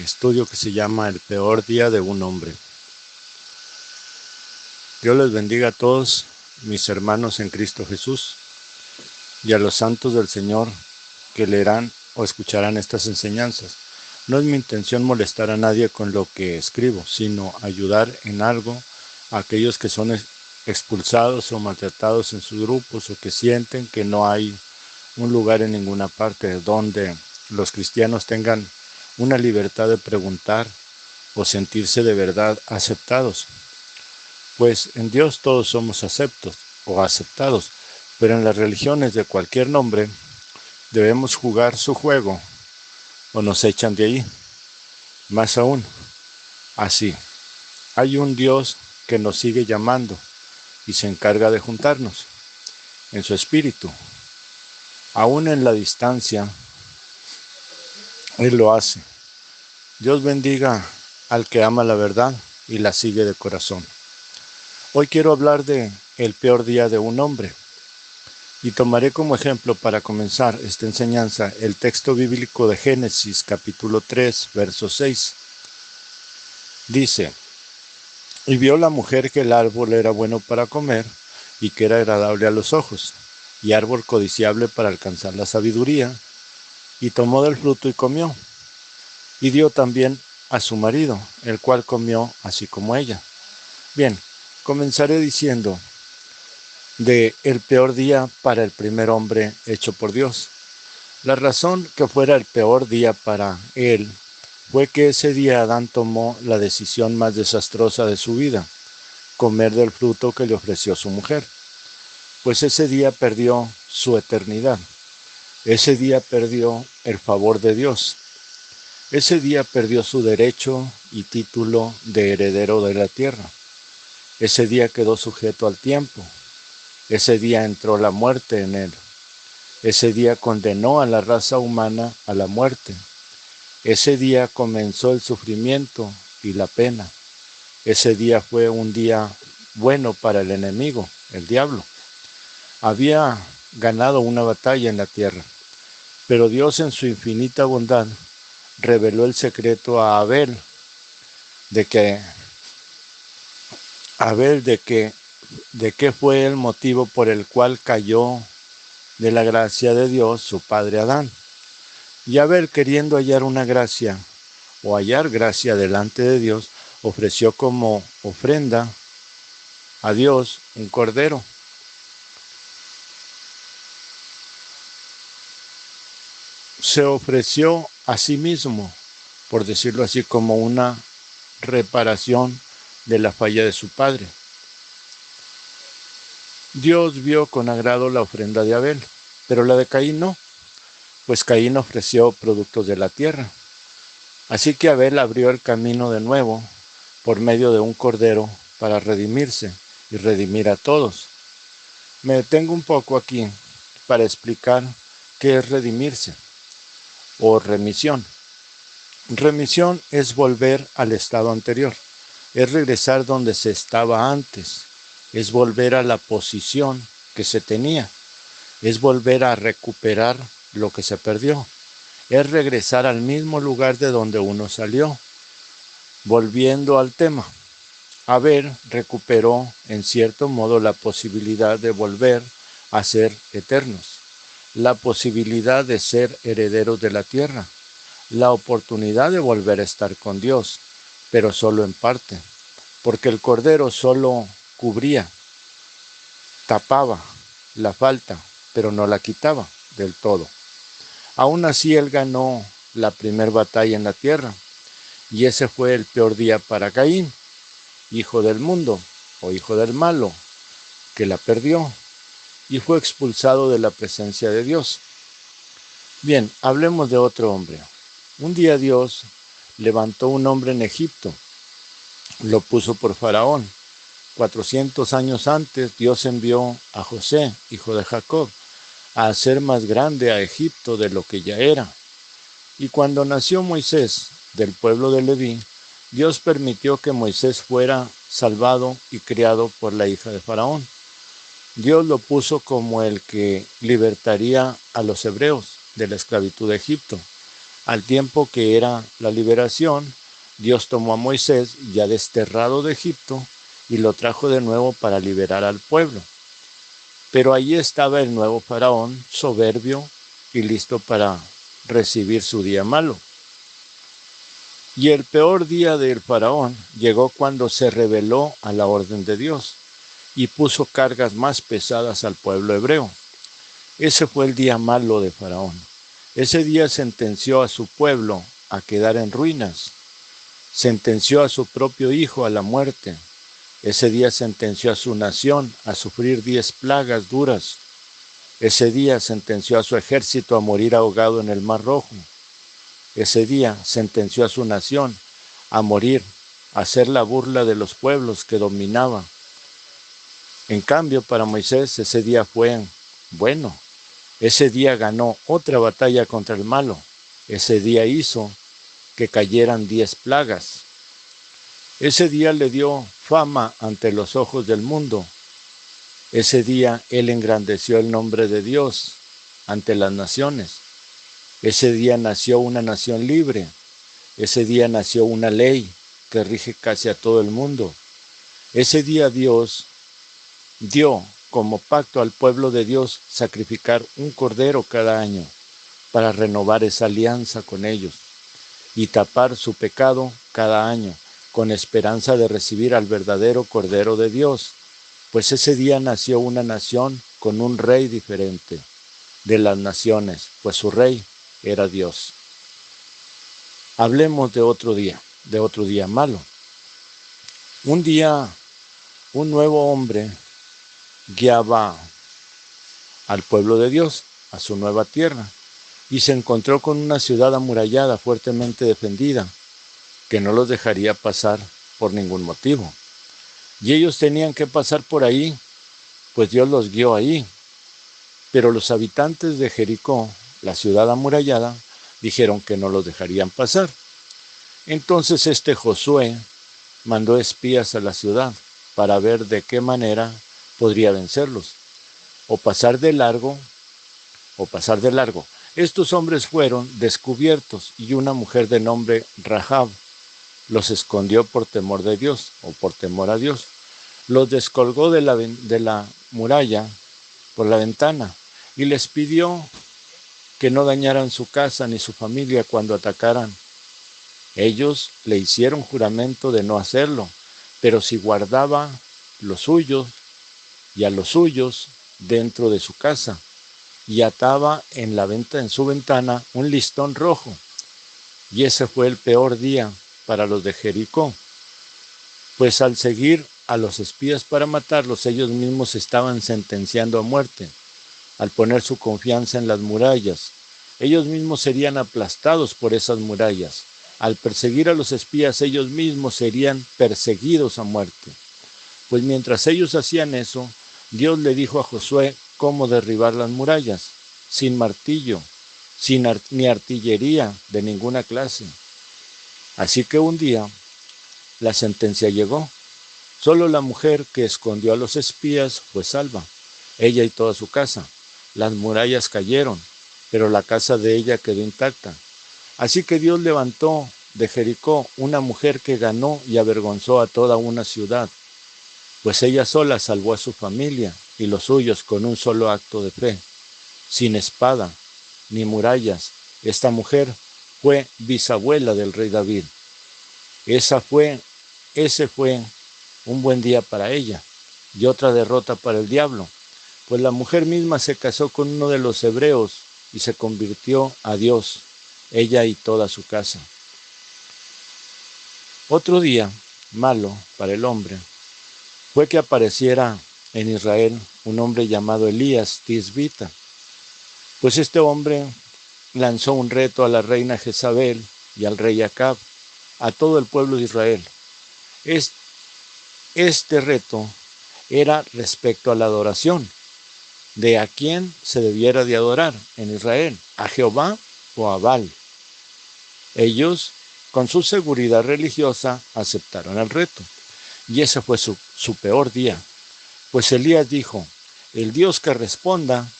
estudio que se llama El peor día de un hombre. Dios les bendiga a todos mis hermanos en Cristo Jesús y a los santos del Señor que leerán o escucharán estas enseñanzas. No es mi intención molestar a nadie con lo que escribo, sino ayudar en algo a aquellos que son expulsados o maltratados en sus grupos o que sienten que no hay un lugar en ninguna parte donde los cristianos tengan una libertad de preguntar o sentirse de verdad aceptados. Pues en Dios todos somos aceptados, pero en las religiones de cualquier nombre debemos jugar su juego o nos echan de ahí. Más aún, así, hay un Dios que nos sigue llamando y se encarga de juntarnos en su espíritu. Aún en la distancia, Él lo hace. Dios bendiga al que ama la verdad y la sigue de corazón. Hoy quiero hablar de el peor día de un hombre y tomaré como ejemplo para comenzar esta enseñanza el texto bíblico de Génesis capítulo 3, verso 6. Dice: y vio la mujer que el árbol era bueno para comer y que era agradable a los ojos y árbol codiciable para alcanzar la sabiduría, y tomó del fruto y comió, y dio también a su marido, el cual comió así como ella. Bien, comenzaré diciendo de el peor día para el primer hombre hecho por Dios. La razón que fuera el peor día para él fue que ese día Adán tomó la decisión más desastrosa de su vida, comer del fruto que le ofreció su mujer. Pues ese día perdió su eternidad. Ese día perdió el favor de Dios. Ese día perdió su derecho y título de heredero de la tierra. Ese día quedó sujeto al tiempo. Ese día entró la muerte en él. Ese día condenó a la raza humana a la muerte. Ese día comenzó el sufrimiento y la pena. Ese día fue un día bueno para el enemigo, el diablo. Había ganado una batalla en la tierra, pero Dios en su infinita bondad reveló el secreto a Abel de qué fue el motivo por el cual cayó de la gracia de Dios su padre Adán. Y Abel, queriendo hallar una gracia o hallar gracia delante de Dios, ofreció como ofrenda a Dios un cordero. Se ofreció a sí mismo, por decirlo así, como una reparación de la falla de su padre. Dios vio con agrado la ofrenda de Abel, pero la de Caín no, pues Caín ofreció productos de la tierra. Así que Abel abrió el camino de nuevo por medio de un cordero para redimirse y redimir a todos. Me detengo un poco aquí para explicar qué es redimirse o remisión. Remisión es volver al estado anterior, es regresar donde se estaba antes, es volver a la posición que se tenía, es volver a recuperar lo que se perdió, es regresar al mismo lugar de donde uno salió. Volviendo al tema, Abel recuperó en cierto modo la posibilidad de volver a ser eternos, la posibilidad de ser herederos de la tierra, la oportunidad de volver a estar con Dios, pero solo en parte, porque el cordero solo cubría, tapaba la falta, pero no la quitaba del todo. Aún así él ganó la primera batalla en la tierra, y ese fue el peor día para Caín, hijo del mundo o hijo del malo, que la perdió y fue expulsado de la presencia de Dios. Bien, hablemos de otro hombre. Un día Dios levantó un hombre en Egipto, lo puso por Faraón. 400 años antes Dios envió a José, hijo de Jacob, a hacer más grande a Egipto de lo que ya era. Y cuando nació Moisés del pueblo de Leví, Dios permitió que Moisés fuera salvado y criado por la hija de Faraón. Dios lo puso como el que libertaría a los hebreos de la esclavitud de Egipto. Al tiempo que era la liberación, Dios tomó a Moisés, ya desterrado de Egipto, y lo trajo de nuevo para liberar al pueblo. Pero allí estaba el nuevo faraón, soberbio y listo para recibir su día malo. Y el peor día del faraón llegó cuando se rebeló a la orden de Dios y puso cargas más pesadas al pueblo hebreo. Ese fue el día malo de Faraón. Ese día sentenció a su pueblo a quedar en ruinas. Sentenció a su propio hijo a la muerte. Ese día sentenció a su nación a sufrir 10 plagas duras. Ese día sentenció a su ejército a morir ahogado en el Mar Rojo. Ese día sentenció a su nación a morir, a ser la burla de los pueblos que dominaba. En cambio, para Moisés ese día fue bueno. Ese día ganó otra batalla contra el malo. Ese día hizo que cayeran 10 plagas. Ese día le dio fama ante los ojos del mundo. Ese día él engrandeció el nombre de Dios ante las naciones. Ese día nació una nación libre. Ese día nació una ley que rige casi a todo el mundo. Ese día Dios dio como pacto al pueblo de Dios sacrificar un cordero cada año para renovar esa alianza con ellos y tapar su pecado cada año con esperanza de recibir al verdadero Cordero de Dios, pues ese día nació una nación con un rey diferente de las naciones, pues su rey era Dios. Hablemos de otro día malo. Un día, un nuevo hombre guiaba al pueblo de Dios a su nueva tierra y se encontró con una ciudad amurallada, fuertemente defendida, que no los dejaría pasar por ningún motivo. Y ellos tenían que pasar por ahí, pues Dios los guió ahí. Pero los habitantes de Jericó, la ciudad amurallada, dijeron que no los dejarían pasar. Entonces Josué mandó espías a la ciudad para ver de qué manera podría vencerlos, o pasar de largo. Estos hombres fueron descubiertos y una mujer de nombre Rahab los escondió por temor de Dios o por temor a Dios. Los descolgó de la muralla por la ventana y les pidió que no dañaran su casa ni su familia cuando atacaran. Ellos le hicieron juramento de no hacerlo, pero si guardaba los suyos y a los suyos dentro de su casa y ataba en su ventana un listón rojo. Y ese fue el peor día para los de Jericó, pues al seguir a los espías para matarlos, ellos mismos estaban sentenciando a muerte. Al poner su confianza en las murallas, ellos mismos serían aplastados por esas murallas. Al perseguir a los espías, ellos mismos serían perseguidos a muerte. Pues mientras ellos hacían eso, Dios le dijo a Josué cómo derribar las murallas, sin martillo, ni artillería de ninguna clase. Así que un día la sentencia llegó. Solo la mujer que escondió a los espías fue salva, ella y toda su casa. Las murallas cayeron, pero la casa de ella quedó intacta. Así que Dios levantó de Jericó una mujer que ganó y avergonzó a toda una ciudad, pues ella sola salvó a su familia y los suyos con un solo acto de fe, sin espada ni murallas. Esta mujer fue bisabuela del rey David. Ese fue un buen día para ella y otra derrota para el diablo, pues la mujer misma se casó con uno de los hebreos y se convirtió a Dios, ella y toda su casa. Otro día malo para el hombre fue que apareciera en Israel un hombre llamado Elías Tisbita, pues este hombre lanzó un reto a la reina Jezabel y al rey Acab, a todo el pueblo de Israel. Este reto era respecto a la adoración, de a quién se debiera de adorar en Israel, a Jehová o a Baal. Ellos, con su seguridad religiosa, aceptaron el reto, y ese fue su peor día, pues Elías dijo: el Dios que responda,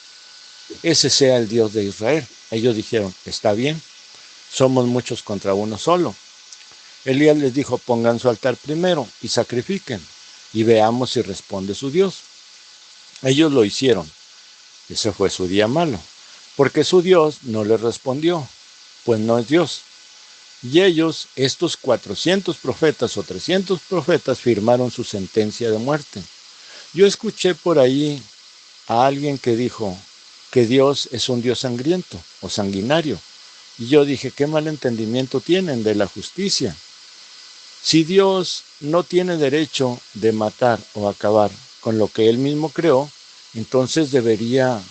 ese sea el Dios de Israel. Ellos dijeron: está bien. somos muchos contra uno solo. Elías les dijo, pongan su altar primero y sacrifiquen, y veamos si responde su Dios. Ellos lo hicieron. Ese fue su día malo, porque su Dios no les respondió, pues no es Dios. Y ellos, estos 400 profetas o 300 profetas, firmaron su sentencia de muerte. Yo escuché por ahí a alguien que dijo que Dios es un Dios sangriento o sanguinario. Y yo dije, qué mal entendimiento tienen de la justicia. Si Dios no tiene derecho de matar o acabar con lo que Él mismo creó, entonces deberían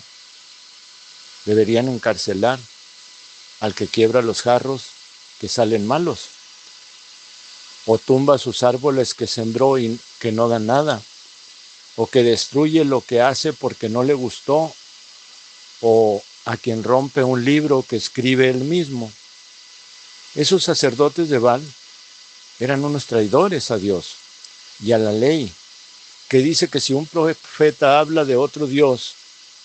encarcelar al que quiebra los jarros que salen malos, o tumba sus árboles que sembró y que no dan nada, o que destruye lo que hace porque no le gustó, o a quien rompe un libro que escribe él mismo. Esos sacerdotes de Baal eran unos traidores a Dios y a la ley, que dice que si un profeta habla de otro Dios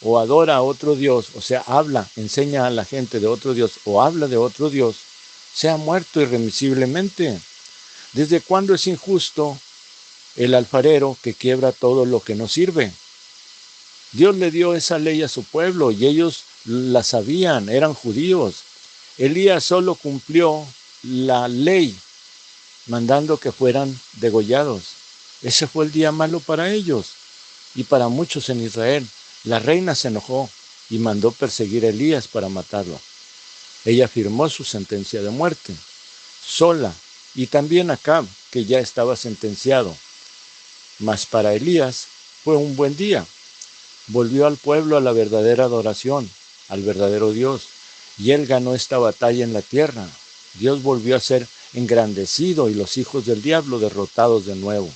o adora a otro Dios, o sea, enseña a la gente de otro Dios o habla de otro Dios, sea muerto irremisiblemente. ¿Desde cuándo es injusto el alfarero que quiebra todo lo que no sirve? Dios le dio esa ley a su pueblo y ellos la sabían, eran judíos. Elías solo cumplió la ley mandando que fueran degollados. Ese fue el día malo para ellos y para muchos en Israel. La reina se enojó y mandó perseguir a Elías para matarlo. Ella firmó su sentencia de muerte, sola, y también Acab, que ya estaba sentenciado. Mas para Elías fue un buen día. Volvió al pueblo a la verdadera adoración, al verdadero Dios, y él ganó esta batalla en la tierra. Dios volvió a ser engrandecido y los hijos del diablo derrotados de nuevo.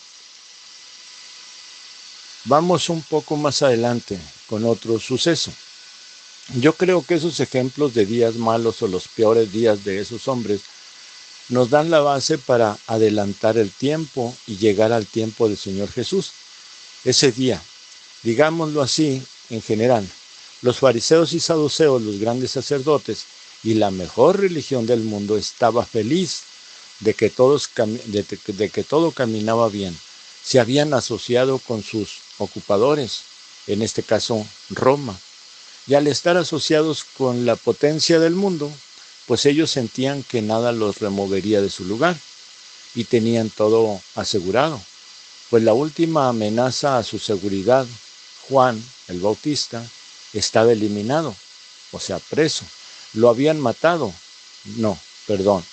Vamos un poco más adelante con otro suceso. Yo creo que esos ejemplos de días malos o los peores días de esos hombres nos dan la base para adelantar el tiempo y llegar al tiempo del Señor Jesús. Ese día, digámoslo así, en general, los fariseos y saduceos, los grandes sacerdotes y la mejor religión del mundo estaba feliz de que todo caminaba bien. Se habían asociado con sus ocupadores, en este caso Roma, y al estar asociados con la potencia del mundo, pues ellos sentían que nada los removería de su lugar y tenían todo asegurado. Pues la última amenaza a su seguridad, Juan el Bautista, estaba eliminado, o sea, preso. Lo habían matado,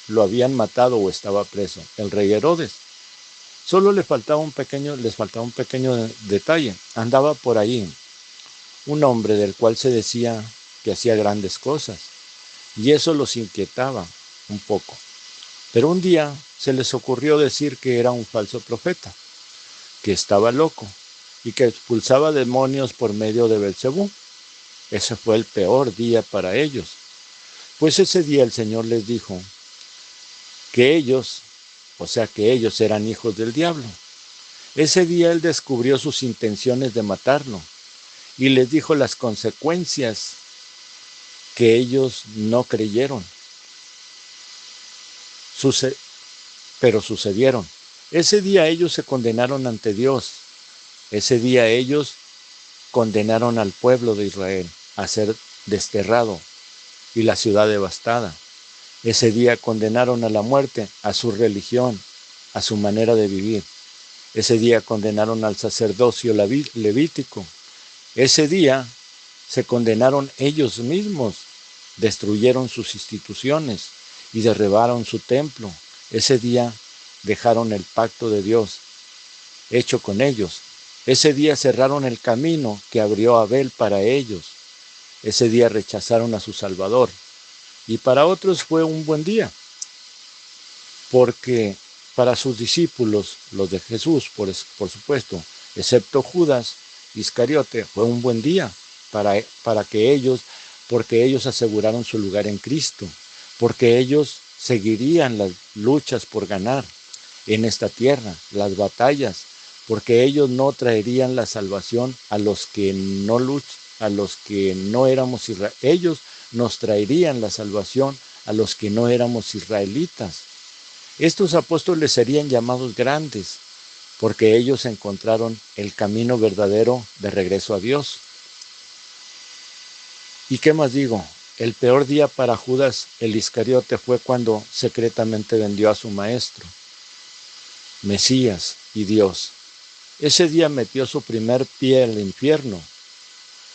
lo habían matado o estaba preso, el rey Herodes. Solo les faltaba un pequeño detalle. Andaba por ahí un hombre del cual se decía que hacía grandes cosas, y eso los inquietaba un poco. Pero un día se les ocurrió decir que era un falso profeta, que estaba loco y que expulsaba demonios por medio de Belcebú. Ese fue el peor día para ellos. Pues ese día el Señor les dijo que ellos eran hijos del diablo. Ese día Él descubrió sus intenciones de matarlo y les dijo las consecuencias que ellos no creyeron. Pero sucedieron. Ese día ellos se condenaron ante Dios. Ese día ellos condenaron al pueblo de Israel a ser desterrado y la ciudad devastada. Ese día condenaron a la muerte a su religión, a su manera de vivir. Ese día condenaron al sacerdocio levítico. Ese día se condenaron ellos mismos, destruyeron sus instituciones y derribaron su templo. Ese día dejaron el pacto de Dios hecho con ellos. Ese día cerraron el camino que abrió Abel para ellos. Ese día rechazaron a su Salvador. Y para otros fue un buen día, porque para sus discípulos, los de Jesús, por supuesto, excepto Judas Iscariote, fue un buen día porque ellos aseguraron su lugar en Cristo, porque ellos seguirían las luchas por ganar en esta tierra, las batallas, porque ellos no traerían la salvación a los que no éramos Israel. Ellos nos traerían la salvación a los que no éramos israelitas. Estos apóstoles serían llamados grandes, porque ellos encontraron el camino verdadero de regreso a Dios. ¿Y qué más digo? El peor día para Judas el Iscariote fue cuando secretamente vendió a su maestro, Mesías y Dios. Ese día metió su primer pie al infierno.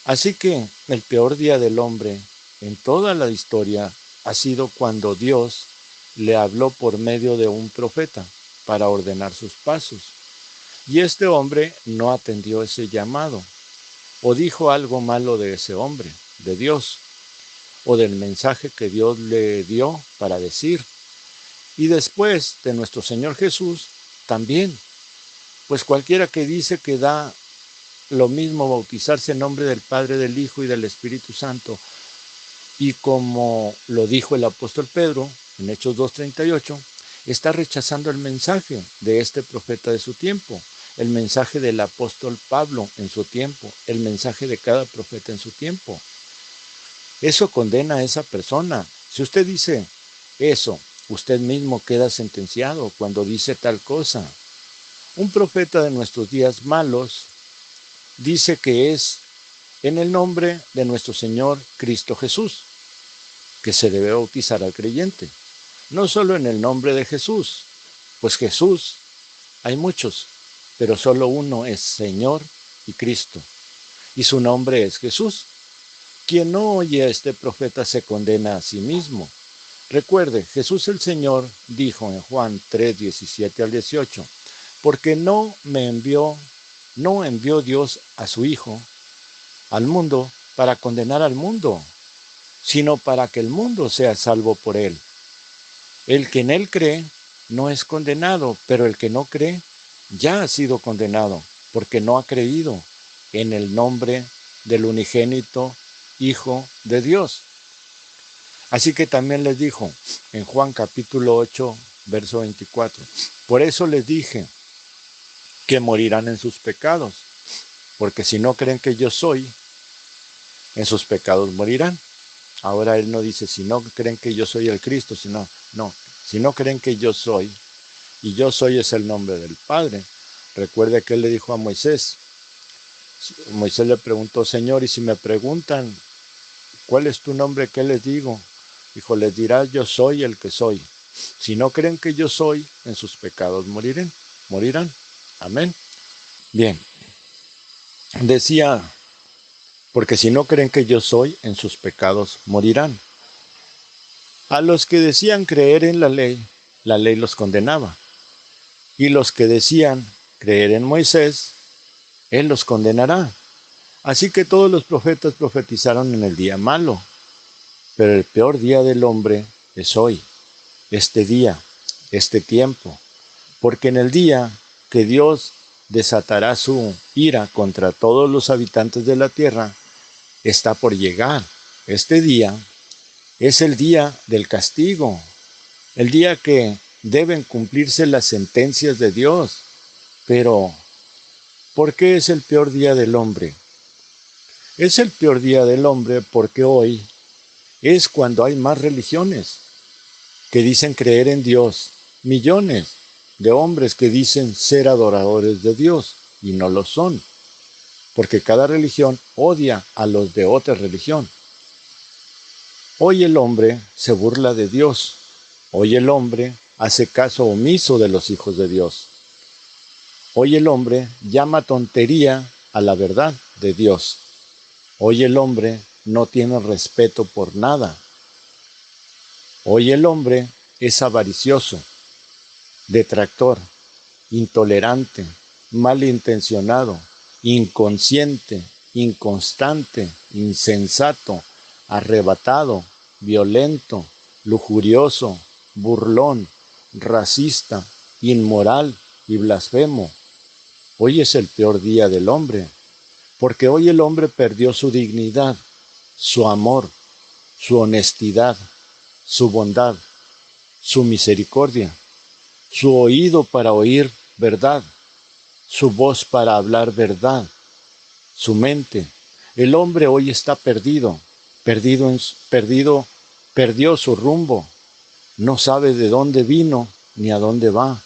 Así que el peor día del hombre en toda la historia ha sido cuando Dios le habló por medio de un profeta para ordenar sus pasos. Y este hombre no atendió ese llamado, o dijo algo malo de ese hombre, de Dios, o del mensaje que Dios le dio para decir. Y después de nuestro Señor Jesús, también, pues cualquiera que dice que da lo mismo bautizarse en nombre del Padre, del Hijo y del Espíritu Santo, y como lo dijo el apóstol Pedro en Hechos 2:38, está rechazando el mensaje de este profeta de su tiempo, el mensaje del apóstol Pablo en su tiempo, el mensaje de cada profeta en su tiempo. Eso condena a esa persona. Si usted dice eso, usted mismo queda sentenciado cuando dice tal cosa. Un profeta de nuestros días malos dice que es en el nombre de nuestro Señor Cristo Jesús que se debe bautizar al creyente. No solo en el nombre de Jesús, pues Jesús hay muchos, pero solo uno es Señor y Cristo, y su nombre es Jesús. Quien no oye a este profeta se condena a sí mismo. Recuerde, Jesús el Señor dijo en Juan 3:17 al 18, porque no envió Dios a su Hijo al mundo para condenar al mundo, sino para que el mundo sea salvo por él. El que en él cree no es condenado, pero el que no cree ya ha sido condenado, porque no ha creído en el nombre del unigénito Hijo de Dios. Así que también les dijo en Juan capítulo 8, verso 24, por eso les dije que morirán en sus pecados, porque si no creen que yo soy, en sus pecados morirán. Ahora él no dice, si no creen que yo soy el Cristo, si no creen que yo soy, y yo soy es el nombre del Padre. Recuerde que él le dijo a Moisés, Moisés le preguntó, Señor, y si me preguntan, ¿cuál es tu nombre? ¿Qué les digo? Dijo, les dirás, yo soy el que soy. Si no creen que yo soy, en sus pecados morirán. Amén. Bien, decía, porque si no creen que yo soy, en sus pecados morirán. A los que decían creer en la ley los condenaba. Y los que decían creer en Moisés, él los condenará. Así que todos los profetas profetizaron en el día malo. Pero el peor día del hombre es hoy, este día, este tiempo. Porque en el día que Dios desatará su ira contra todos los habitantes de la tierra, está por llegar. Este día es el día del castigo, el día que deben cumplirse las sentencias de Dios. Pero, ¿por qué es el peor día del hombre? Es el peor día del hombre porque hoy es cuando hay más religiones que dicen creer en Dios, millones de hombres que dicen ser adoradores de Dios y no lo son, porque cada religión odia a los de otra religión. Hoy el hombre se burla de Dios, hoy el hombre hace caso omiso de los hijos de Dios. Hoy el hombre llama tontería a la verdad de Dios. Hoy el hombre no tiene respeto por nada. Hoy el hombre es avaricioso, detractor, intolerante, malintencionado, inconsciente, inconstante, insensato, arrebatado, violento, lujurioso, burlón, racista, inmoral y blasfemo. Hoy es el peor día del hombre, porque hoy el hombre perdió su dignidad, su amor, su honestidad, su bondad, su misericordia, su oído para oír verdad, su voz para hablar verdad, su mente. El hombre hoy está perdido perdió su rumbo, no sabe de dónde vino ni a dónde va.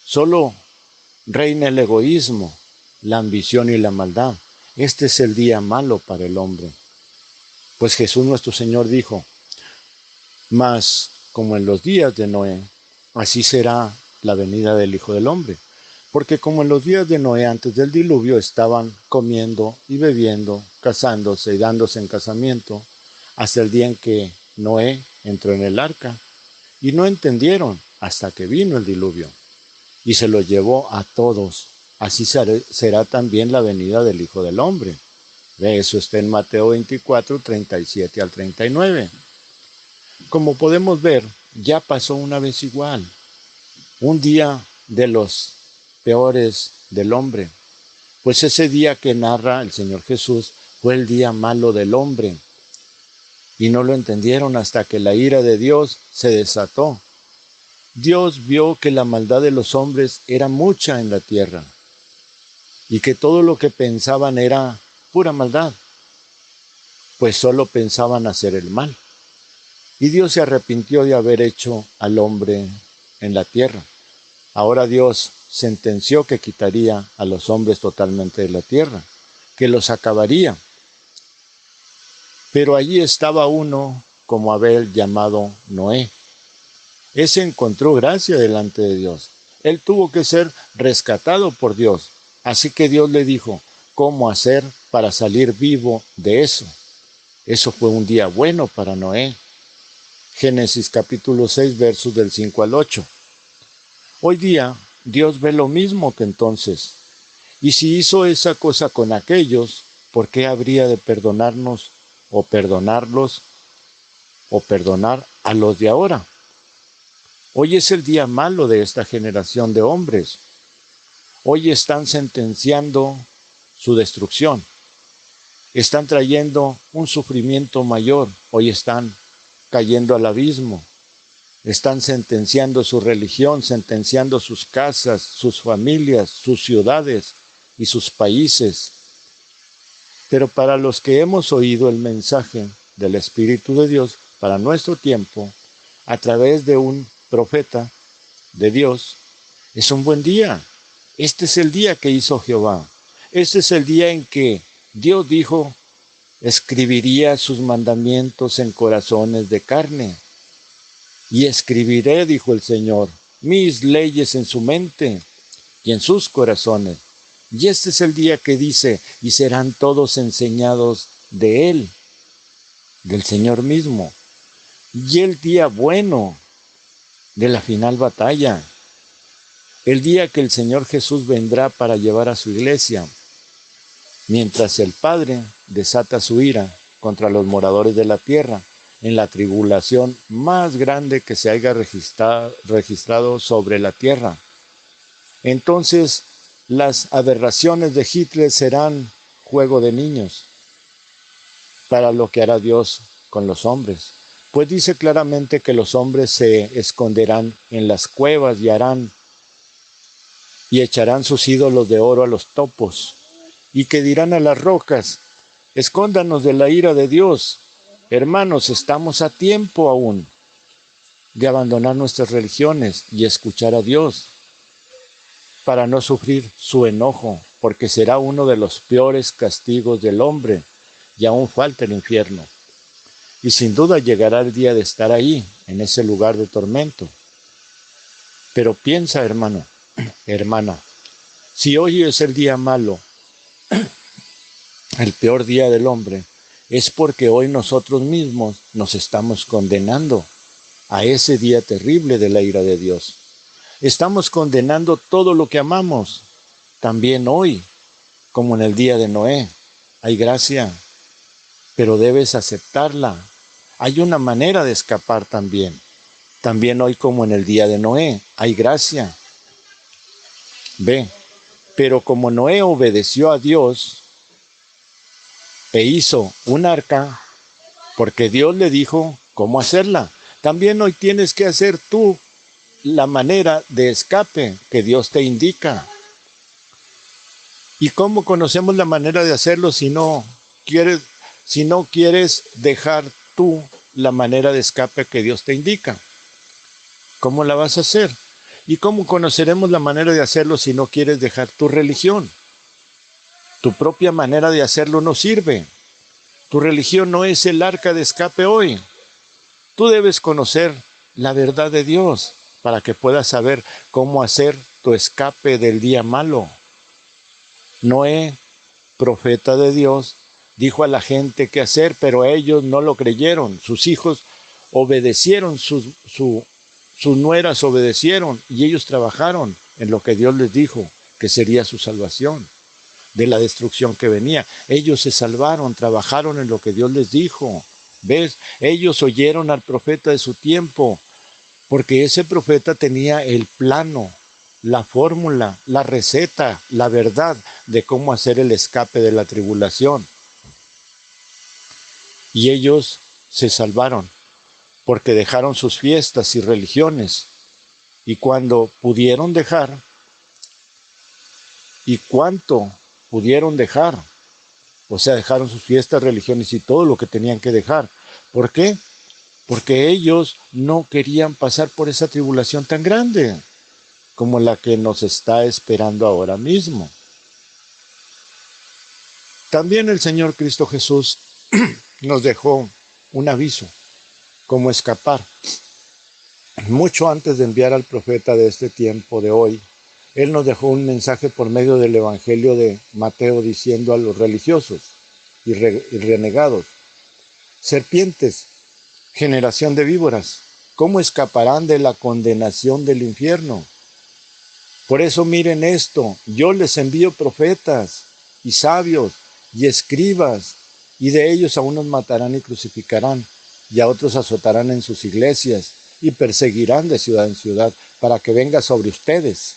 Solo reina el egoísmo, la ambición y la maldad. Este es el día malo para el hombre. Pues Jesús nuestro Señor dijo: mas como en los días de Noé, así será la venida del Hijo del Hombre. Porque como en los días de Noé antes del diluvio estaban comiendo y bebiendo, casándose y dándose en casamiento, hasta el día en que Noé entró en el arca, y no entendieron hasta que vino el diluvio, y se los llevó a todos. Así será también la venida del Hijo del Hombre. Eso está en Mateo 24, 37 al 39. Como podemos ver, ya pasó una vez igual. Un día de los peores del hombre. Pues ese día que narra el Señor Jesús fue el día malo del hombre. Y no lo entendieron hasta que la ira de Dios se desató. Dios vio que la maldad de los hombres era mucha en la tierra y que todo lo que pensaban era pura maldad, pues solo pensaban hacer el mal. Y Dios se arrepintió de haber hecho al hombre en la tierra. Ahora Dios sentenció que quitaría a los hombres totalmente de la tierra, que los acabaría. Pero allí estaba uno como Abel llamado Noé. Ese encontró gracia delante de Dios. Él tuvo que ser rescatado por Dios. Así que Dios le dijo cómo hacer para salir vivo de eso. Eso fue un día bueno para Noé. Génesis capítulo 6, versos del 5 al 8. Hoy día Dios ve lo mismo que entonces. Y si hizo esa cosa con aquellos, ¿por qué habría de perdonarnos o perdonarlos o perdonar a los de ahora? Hoy es el día malo de esta generación de hombres. Hoy están sentenciando su destrucción. Están trayendo un sufrimiento mayor. Hoy están cayendo al abismo. Están sentenciando su religión, sentenciando sus casas, sus familias, sus ciudades y sus países. Pero para los que hemos oído el mensaje del Espíritu de Dios para nuestro tiempo, a través de un profeta de Dios, es un buen día. Este es el día que hizo Jehová. Este es el día en que Dios dijo: escribiría sus mandamientos en corazones de carne. Y escribiré, dijo el Señor, mis leyes en su mente y en sus corazones. Y este es el día que dice: y serán todos enseñados de Él, del Señor mismo. Y el día bueno de la final batalla. El día que el Señor Jesús vendrá para llevar a su iglesia, mientras el Padre desata su ira contra los moradores de la tierra, en la tribulación más grande que se haya registrado sobre la tierra. Entonces, las aberraciones de Hitler serán juego de niños para lo que hará Dios con los hombres. Pues dice claramente que los hombres se esconderán en las cuevas y echarán sus ídolos de oro a los topos, y que dirán a las rocas: escóndanos de la ira de Dios. Hermanos, estamos a tiempo aún de abandonar nuestras religiones y escuchar a Dios para no sufrir su enojo, porque será uno de los peores castigos del hombre, y aún falta el infierno. Y sin duda llegará el día de estar ahí, en ese lugar de tormento. Pero piensa, hermano, hermana, si hoy es el día malo, el peor día del hombre, es porque hoy nosotros mismos nos estamos condenando a ese día terrible de la ira de Dios. Estamos condenando todo lo que amamos. También hoy, como en el día de Noé, hay gracia, pero debes aceptarla. Hay una manera de escapar también. También hoy, como en el día de Noé, hay gracia. Ve, pero como Noé obedeció a Dios e hizo un arca, porque Dios le dijo cómo hacerla, también hoy tienes que hacer tú la manera de escape que Dios te indica. ¿Y cómo conocemos la manera de hacerlo si no quieres dejar tú la manera de escape que Dios te indica. ¿Cómo la vas a hacer? ¿Y cómo conoceremos la manera de hacerlo si no quieres dejar tu religión? Tu propia manera de hacerlo no sirve. Tu religión no es el arca de escape hoy. Tú debes conocer la verdad de Dios para que puedas saber cómo hacer tu escape del día malo. Noé, profeta de Dios, dijo a la gente qué hacer, pero ellos no lo creyeron. Sus hijos obedecieron, sus nueras obedecieron y ellos trabajaron en lo que Dios les dijo que sería su salvación de la destrucción que venía. Ellos se salvaron, trabajaron en lo que Dios les dijo. ¿Ves? Ellos oyeron al profeta de su tiempo, porque ese profeta tenía el plano, la fórmula, la receta, la verdad de cómo hacer el escape de la tribulación. Y ellos se salvaron, porque dejaron sus fiestas y religiones. Y cuando pudieron dejar, ¿y cuánto pudieron dejar? O sea, dejaron sus fiestas, religiones y todo lo que tenían que dejar. ¿Por qué? Porque ellos no querían pasar por esa tribulación tan grande como la que nos está esperando ahora mismo. También el Señor Cristo Jesús nos dejó un aviso, cómo escapar. Mucho antes de enviar al profeta de este tiempo de hoy, Él nos dejó un mensaje por medio del Evangelio de Mateo diciendo a los religiosos y renegados: serpientes, generación de víboras, ¿cómo escaparán de la condenación del infierno? Por eso miren esto, yo les envío profetas y sabios y escribas, y de ellos a unos matarán y crucificarán, y a otros azotarán en sus iglesias, y perseguirán de ciudad en ciudad, para que venga sobre ustedes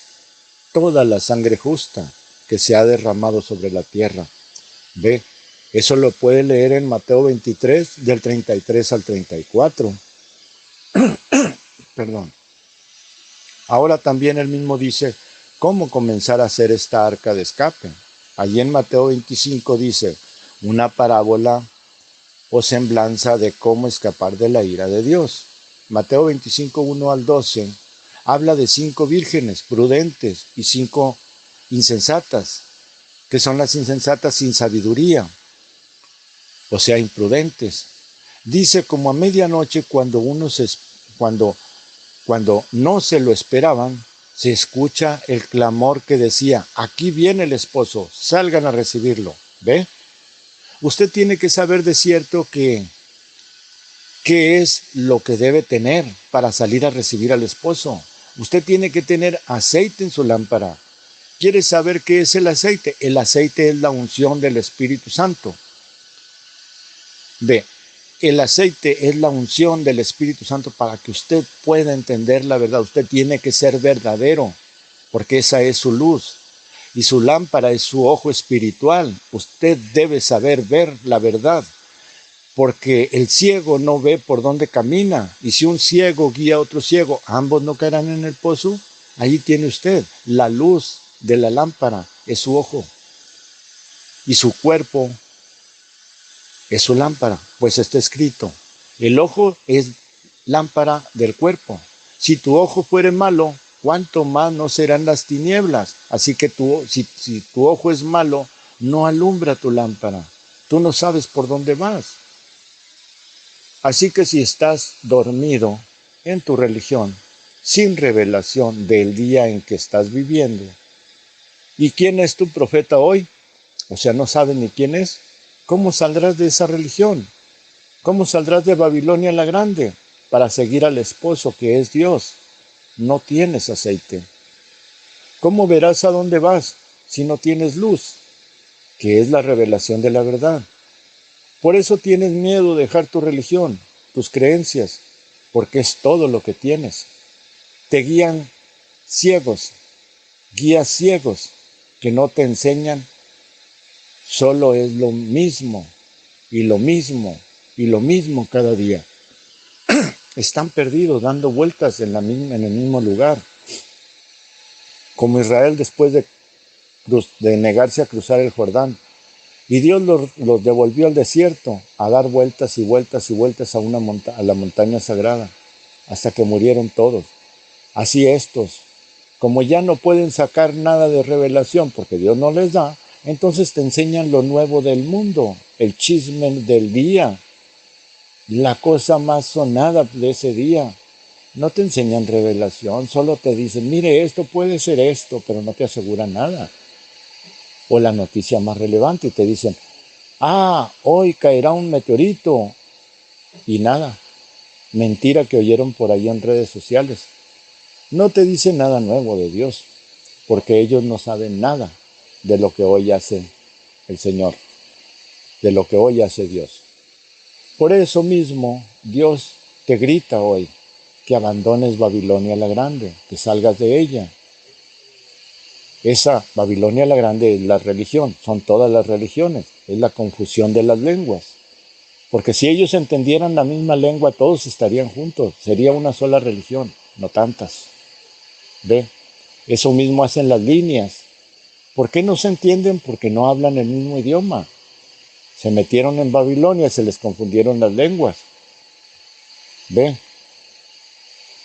toda la sangre justa que se ha derramado sobre la tierra. Ve, eso lo puede leer en Mateo 23, del 33 al 34. Perdón. Ahora también él mismo dice cómo comenzar a hacer esta arca de escape. Allí en Mateo 25 dice, una parábola o semblanza de cómo escapar de la ira de Dios. Mateo 25, 1 al 12, habla de 5 vírgenes prudentes y 5 insensatas, que son las insensatas sin sabiduría, o sea, imprudentes. Dice como a medianoche cuando no se lo esperaban, se escucha el clamor que decía, aquí viene el esposo, salgan a recibirlo. ¿Ve? Usted tiene que saber de cierto qué es lo que debe tener para salir a recibir al esposo. Usted tiene que tener aceite en su lámpara. ¿Quiere saber qué es el aceite? El aceite es la unción del Espíritu Santo. Ve, el aceite es la unción del Espíritu Santo para que usted pueda entender la verdad. Usted tiene que ser verdadero, porque esa es su luz. Y su lámpara es su ojo espiritual. Usted debe saber ver la verdad, porque el ciego no ve por dónde camina. Y si un ciego guía a otro ciego, ambos no caerán en el pozo. Ahí tiene usted la luz de la lámpara, es su ojo. Y su cuerpo es su lámpara, pues está escrito, el ojo es lámpara del cuerpo. Si tu ojo fuere malo, ¿cuánto más no serán las tinieblas? Así que si tu ojo es malo, no alumbra tu lámpara. Tú no sabes por dónde vas. Así que si estás dormido en tu religión, sin revelación del día en que estás viviendo, ¿y quién es tu profeta hoy? O sea, no sabes ni quién es. ¿Cómo saldrás de esa religión? ¿Cómo saldrás de Babilonia la Grande para seguir al esposo que es Dios? No tienes aceite. ¿Cómo verás a dónde vas si no tienes luz, que es la revelación de la verdad? Por eso tienes miedo de dejar tu religión, tus creencias, porque es todo lo que tienes. Te guían ciegos, guías ciegos que no te enseñan. Solo es lo mismo y lo mismo y lo mismo cada día. Están perdidos dando vueltas en el mismo lugar. Como Israel después de negarse a cruzar el Jordán. Y Dios los devolvió al desierto a dar vueltas y vueltas y vueltas a la montaña sagrada, hasta que murieron todos. Así estos, como ya no pueden sacar nada de revelación porque Dios no les da, entonces te enseñan lo nuevo del mundo, el chisme del día, la cosa más sonada de ese día. No te enseñan revelación, solo te dicen, mire, esto puede ser esto, pero no te aseguran nada. O la noticia más relevante y te dicen, hoy caerá un meteorito. Y nada, mentira que oyeron por ahí en redes sociales. No te dicen nada nuevo de Dios, porque ellos no saben nada de lo que hoy hace el Señor, de lo que hoy hace Dios. Por eso mismo, Dios te grita hoy que abandones Babilonia la Grande, que salgas de ella. Esa Babilonia la Grande es la religión, son todas las religiones, es la confusión de las lenguas. Porque si ellos entendieran la misma lengua, todos estarían juntos, sería una sola religión, no tantas. ¿Ve? Eso mismo hacen las líneas. ¿Por qué no se entienden? Porque no hablan el mismo idioma. Se metieron en Babilonia, se les confundieron las lenguas. ¿Ve?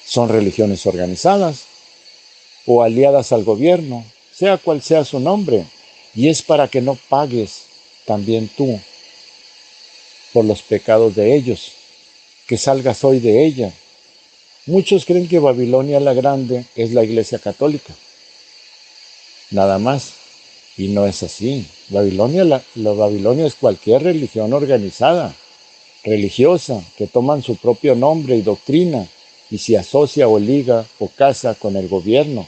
Son religiones organizadas o aliadas al gobierno, sea cual sea su nombre. Y es para que no pagues también tú por los pecados de ellos, que salgas hoy de ella. Muchos creen que Babilonia la Grande es la Iglesia Católica, nada más, y no es así. La Babilonia es cualquier religión organizada, religiosa, que toman su propio nombre y doctrina y se asocia o liga o casa con el gobierno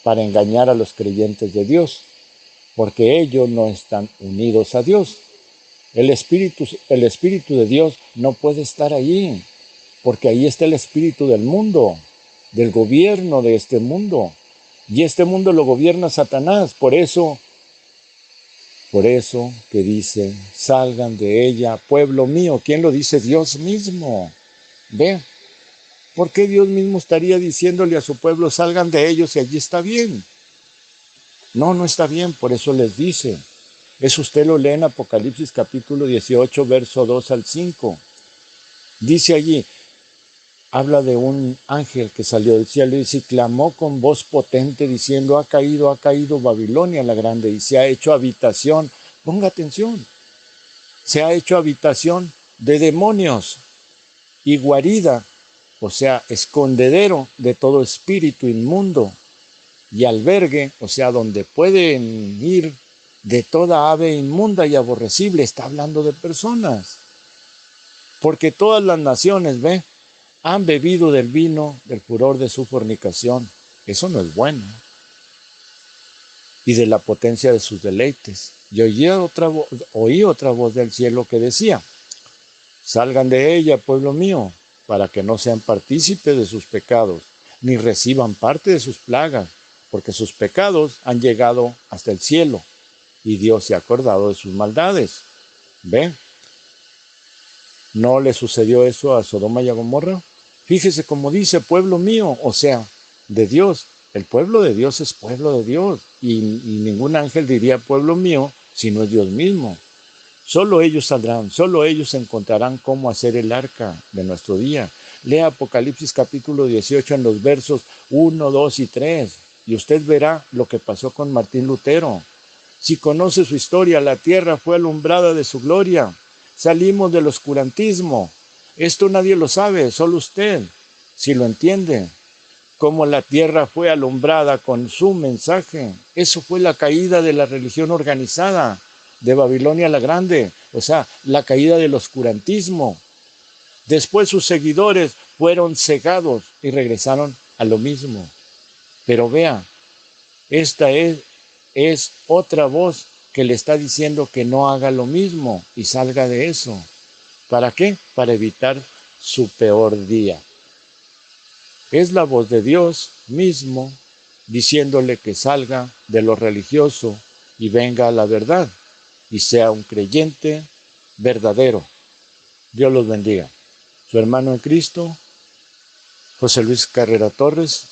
para engañar a los creyentes de Dios, porque ellos no están unidos a Dios. El Espíritu de Dios no puede estar ahí, porque ahí está el espíritu del mundo, del gobierno de este mundo. Y este mundo lo gobierna Satanás. Por eso que dice, salgan de ella, pueblo mío. ¿Quién lo dice? Dios mismo. ¿Ve? ¿Por qué Dios mismo estaría diciéndole a su pueblo, salgan de ellos y allí está bien? No, no está bien, por eso les dice. Eso usted lo lee en Apocalipsis capítulo 18, verso 2 al 5. Dice allí, habla de un ángel que salió del cielo y dice, clamó con voz potente diciendo, ha caído Babilonia la Grande y se ha hecho habitación, ponga atención, se ha hecho habitación de demonios y guarida, o sea, escondedero de todo espíritu inmundo y albergue, o sea, donde pueden ir de toda ave inmunda y aborrecible. Está hablando de personas, porque todas las naciones, han bebido del vino del furor de su fornicación. Eso no es bueno. Y de la potencia de sus deleites. Y oí otra voz del cielo que decía, salgan de ella, pueblo mío, para que no sean partícipes de sus pecados, ni reciban parte de sus plagas, porque sus pecados han llegado hasta el cielo, y Dios se ha acordado de sus maldades. ¿Ve? ¿No le sucedió eso a Sodoma y a Gomorra? Fíjese cómo dice, pueblo mío, o sea, de Dios. El pueblo de Dios es pueblo de Dios. Y ningún ángel diría pueblo mío si no es Dios mismo. Solo ellos saldrán, solo ellos encontrarán cómo hacer el arca de nuestro día. Lea Apocalipsis capítulo 18 en los versos 1, 2 y 3 y usted verá lo que pasó con Martín Lutero. Si conoce su historia, la tierra fue alumbrada de su gloria. Salimos del oscurantismo. Esto nadie lo sabe, solo usted, si lo entiende. Cómo la tierra fue alumbrada con su mensaje. Eso fue la caída de la religión organizada de Babilonia la Grande, o sea, la caída del oscurantismo. Después sus seguidores fueron cegados y regresaron a lo mismo. Pero vea, esta es otra voz que le está diciendo que no haga lo mismo y salga de eso. ¿Para qué? Para evitar su peor día. Es la voz de Dios mismo diciéndole que salga de lo religioso y venga a la verdad y sea un creyente verdadero. Dios los bendiga. Su hermano en Cristo, José Luis Carrera Torres,